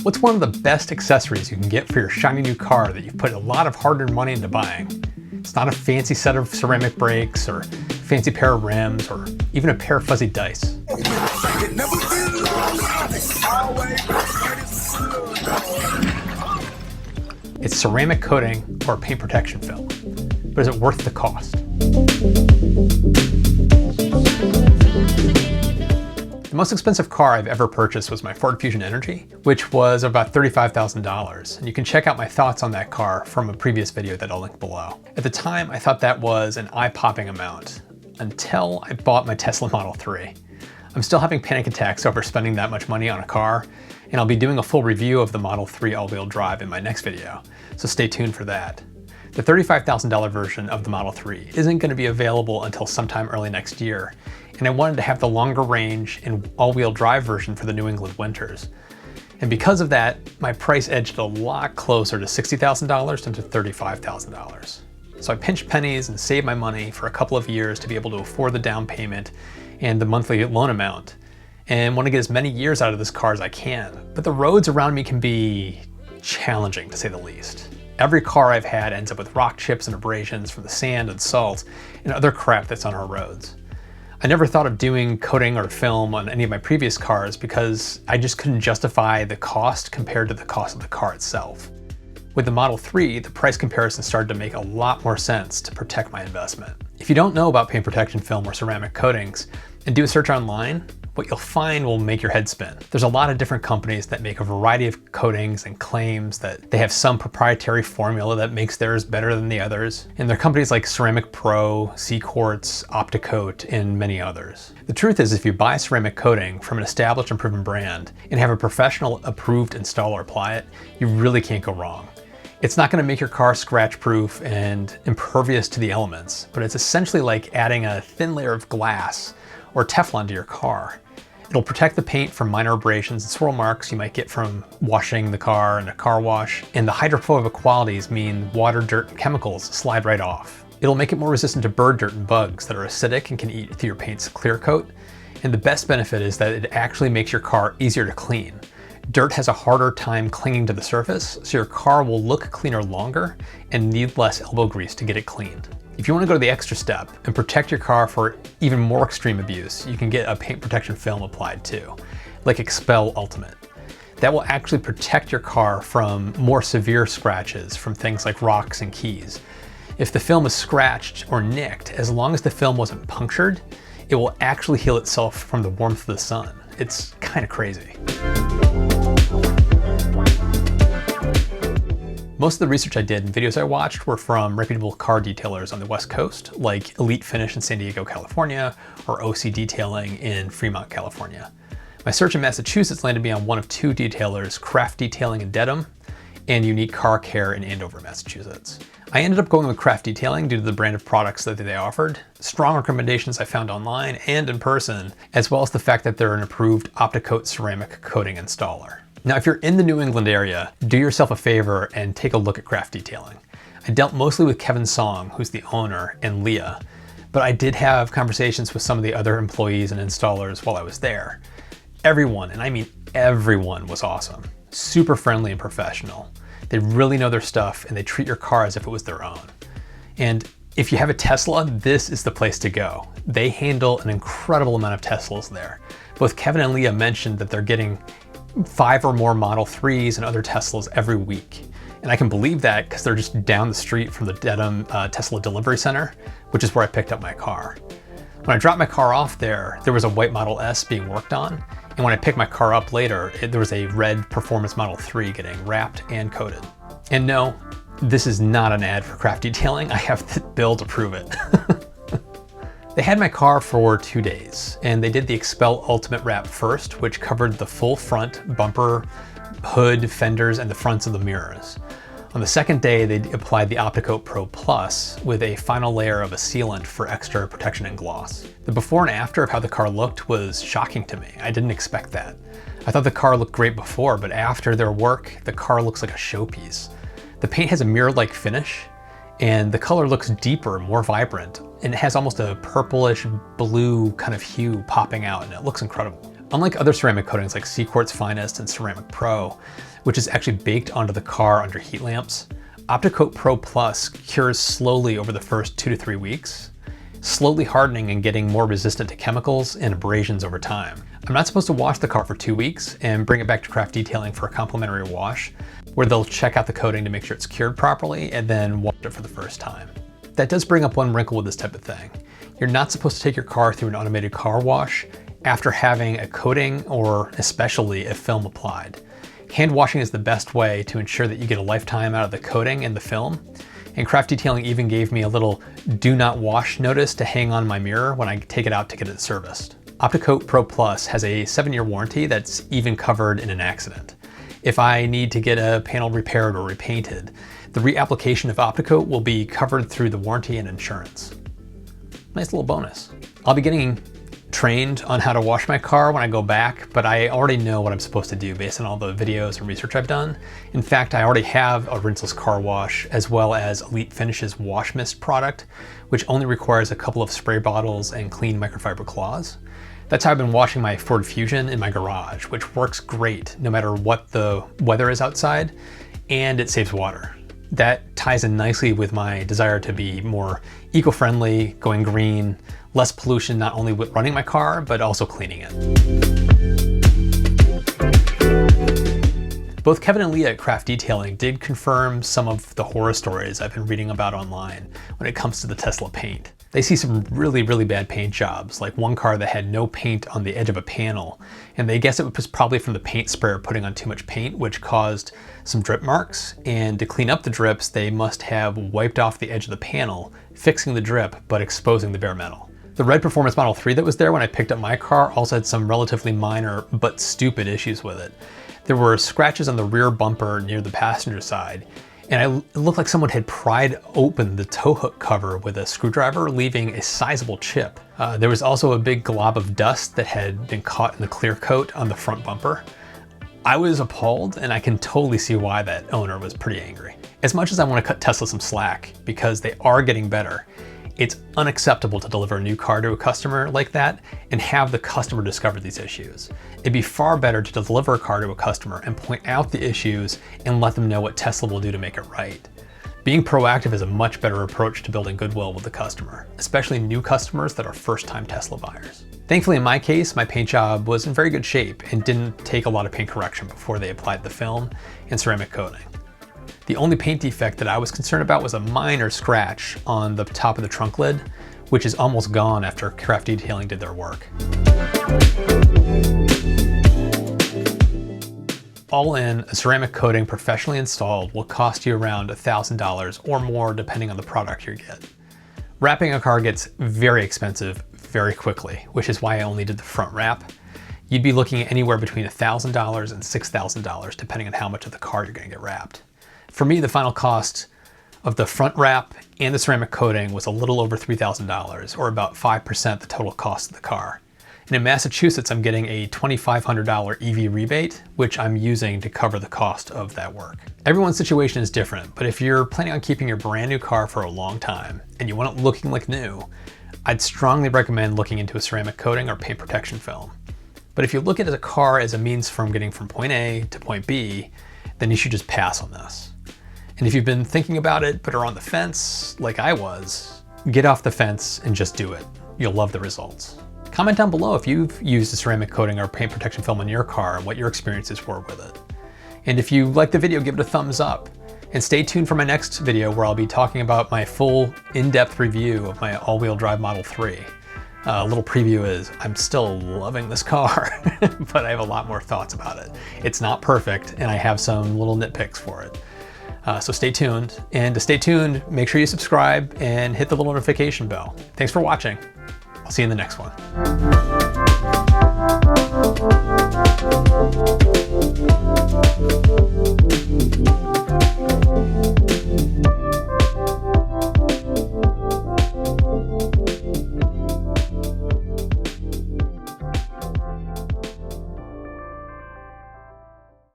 What's one of the best accessories you can get for your shiny new car that you've put a lot of hard-earned money into buying? It's not a fancy set of ceramic brakes or fancy pair of rims or even a pair of fuzzy dice. It's ceramic coating or paint protection film. But is it worth the cost? The most expensive car I've ever purchased was my Ford Fusion Energi, which was about $35,000. And you can check out my thoughts on that car from a previous video that I'll link below. At the time, I thought that was an eye-popping amount until I bought my Tesla Model 3. I'm still having panic attacks over spending that much money on a car, and I'll be doing a full review of the Model 3 all-wheel drive in my next video, so stay tuned for that. The $35,000 version of the Model 3 isn't going to be available until sometime early next year, and I wanted to have the longer range and all-wheel drive version for the New England winters. And because of that, my price edged a lot closer to $60,000 than to $35,000. So I pinched pennies and saved my money for a couple of years to be able to afford the down payment and the monthly loan amount, and want to get as many years out of this car as I can. But the roads around me can be challenging, to say the least. Every car I've had ends up with rock chips and abrasions from the sand and salt and other crap that's on our roads. I never thought of doing coating or film on any of my previous cars because I just couldn't justify the cost compared to the cost of the car itself. With the Model 3, the price comparison started to make a lot more sense to protect my investment. If you don't know about paint protection film or ceramic coatings, and do a search online, what you'll find will make your head spin. There's a lot of different companies that make a variety of coatings and claims that they have some proprietary formula that makes theirs better than the others. And there are companies like Ceramic Pro, CQuartz, Opti-Coat, and many others. The truth is, if you buy ceramic coating from an established and proven brand and have a professional approved installer apply it, you really can't go wrong. It's not going to make your car scratch-proof and impervious to the elements, but it's essentially like adding a thin layer of glass or Teflon to your car. It'll protect the paint from minor abrasions and swirl marks you might get from washing the car in a car wash, and the hydrophobic qualities mean water, dirt, and chemicals slide right off. It'll make it more resistant to bird dirt and bugs that are acidic and can eat through your paint's clear coat, and the best benefit is that it actually makes your car easier to clean. Dirt has a harder time clinging to the surface, so your car will look cleaner longer and need less elbow grease to get it cleaned. If you want to go to the extra step and protect your car for even more extreme abuse, you can get a paint protection film applied too, like Xpel Ultimate. That will actually protect your car from more severe scratches from things like rocks and keys. If the film is scratched or nicked, as long as the film wasn't punctured, it will actually heal itself from the warmth of the sun. It's kind of crazy. Most of the research I did and videos I watched were from reputable car detailers on the West Coast, like Elite Finish in San Diego, California, or OC Detailing in Fremont, California. My search in Massachusetts landed me on one of two detailers, Craft Detailing in Dedham and Unique Car Care in Andover, Massachusetts. I ended up going with Craft Detailing due to the brand of products that they offered, strong recommendations I found online and in person, as well as the fact that they're an approved Opti-Coat ceramic coating installer. Now, if you're in the New England area, do yourself a favor and take a look at Craft Detailing. I dealt mostly with Kevin Song, who's the owner, and Leah, but I did have conversations with some of the other employees and installers while I was there. Everyone, and I mean everyone, was awesome. Super friendly and professional. They really know their stuff and they treat your car as if it was their own. And if you have a Tesla, this is the place to go. They handle an incredible amount of Teslas there. Both Kevin and Leah mentioned that they're getting 5 or more Model 3s and other Teslas every week. And I can believe that because they're just down the street from the Dedham Tesla Delivery Center, which is where I picked up my car. When I dropped my car off there was a white Model S being worked on. And when I picked my car up later, there was a red Performance Model 3 getting wrapped and coated. And no, this is not an ad for Craft Detailing. I have the bill to prove it. They had my car for 2 days, and they did the Xpel Ultimate Wrap first, which covered the full front, bumper, hood, fenders, and the fronts of the mirrors. On the second day, they applied the Opti-Coat Pro Plus with a final layer of a sealant for extra protection and gloss. The before and after of how the car looked was shocking to me. I didn't expect that. I thought the car looked great before, but after their work, the car looks like a showpiece. The paint has a mirror-like finish, and the color looks deeper, more vibrant, and it has almost a purplish blue kind of hue popping out, and it looks incredible. Unlike other ceramic coatings like CQuartz Finest and Ceramic Pro, which is actually baked onto the car under heat lamps, Opti-Coat Pro Plus cures slowly over the first 2 to 3 weeks, slowly hardening and getting more resistant to chemicals and abrasions over time. I'm not supposed to wash the car for 2 weeks and bring it back to craft detailing for a complimentary wash, where they'll check out the coating to make sure it's cured properly and then wash it for the first time. That does bring up one wrinkle with this type of thing. You're not supposed to take your car through an automated car wash after having a coating or especially a film applied. Hand washing is the best way to ensure that you get a lifetime out of the coating and the film. And craft detailing even gave me a little do not wash notice to hang on my mirror when I take it out to get it serviced. Opti-Coat Pro Plus has a 7-year warranty that's even covered in an accident. If I need to get a panel repaired or repainted, the reapplication of Opti-Coat will be covered through the warranty and insurance. Nice little bonus. I'll be getting trained on how to wash my car when I go back, but I already know what I'm supposed to do based on all the videos and research I've done. In fact, I already have a rinseless car wash as well as Elite Finishes wash mist product, which only requires a couple of spray bottles and clean microfiber cloths. That's how I've been washing my Ford Fusion in my garage, which works great no matter what the weather is outside, and it saves water. That ties in nicely with my desire to be more eco-friendly, going green, less pollution not only with running my car, but also cleaning it. Both Kevin and Leah at Craft Detailing did confirm some of the horror stories I've been reading about online when it comes to the Tesla paint. They see some really bad paint jobs, like one car that had no paint on the edge of a panel, and they guess it was probably from the paint sprayer putting on too much paint, which caused some drip marks, and to clean up the drips, they must have wiped off the edge of the panel, fixing the drip, but exposing the bare metal. The red Performance Model 3 that was there when I picked up my car also had some relatively minor but stupid issues with it. There were scratches on the rear bumper near the passenger side, and it looked like someone had pried open the tow hook cover with a screwdriver, leaving a sizable chip. There was also a big glob of dust that had been caught in the clear coat on the front bumper. I was appalled, and I can totally see why that owner was pretty angry. As much as I want to cut Tesla some slack, because they are getting better, it's unacceptable to deliver a new car to a customer like that and have the customer discover these issues. It'd be far better to deliver a car to a customer and point out the issues and let them know what Tesla will do to make it right. Being proactive is a much better approach to building goodwill with the customer, especially new customers that are first-time Tesla buyers. Thankfully, in my case, my paint job was in very good shape and didn't take a lot of paint correction before they applied the film and ceramic coating. The only paint defect that I was concerned about was a minor scratch on the top of the trunk lid, which is almost gone after Craft Detailing did their work. All in, a ceramic coating professionally installed will cost you around $1,000 or more depending on the product you get. Wrapping a car gets very expensive very quickly, which is why I only did the front wrap. You'd be looking at anywhere between $1,000 and $6,000 depending on how much of the car you're going to get wrapped. For me, the final cost of the front wrap and the ceramic coating was a little over $3,000, or about 5% the total cost of the car. And in Massachusetts, I'm getting a $2,500 EV rebate, which I'm using to cover the cost of that work. Everyone's situation is different, but if you're planning on keeping your brand new car for a long time and you want it looking like new, I'd strongly recommend looking into a ceramic coating or paint protection film. But if you look at a car as a means from getting from point A to point B, then you should just pass on this. And if you've been thinking about it but are on the fence, like I was, get off the fence and just do it. You'll love the results. Comment down below if you've used a ceramic coating or paint protection film on your car and what your experiences were with it. And if you liked the video, give it a thumbs up. And stay tuned for my next video where I'll be talking about my full in-depth review of my all-wheel drive Model 3. A little preview is, I'm still loving this car, but I have a lot more thoughts about it. It's not perfect, and I have some little nitpicks for it. So stay tuned, and to stay tuned, make sure you subscribe and hit the little notification bell. Thanks for watching. I'll see you in the next one.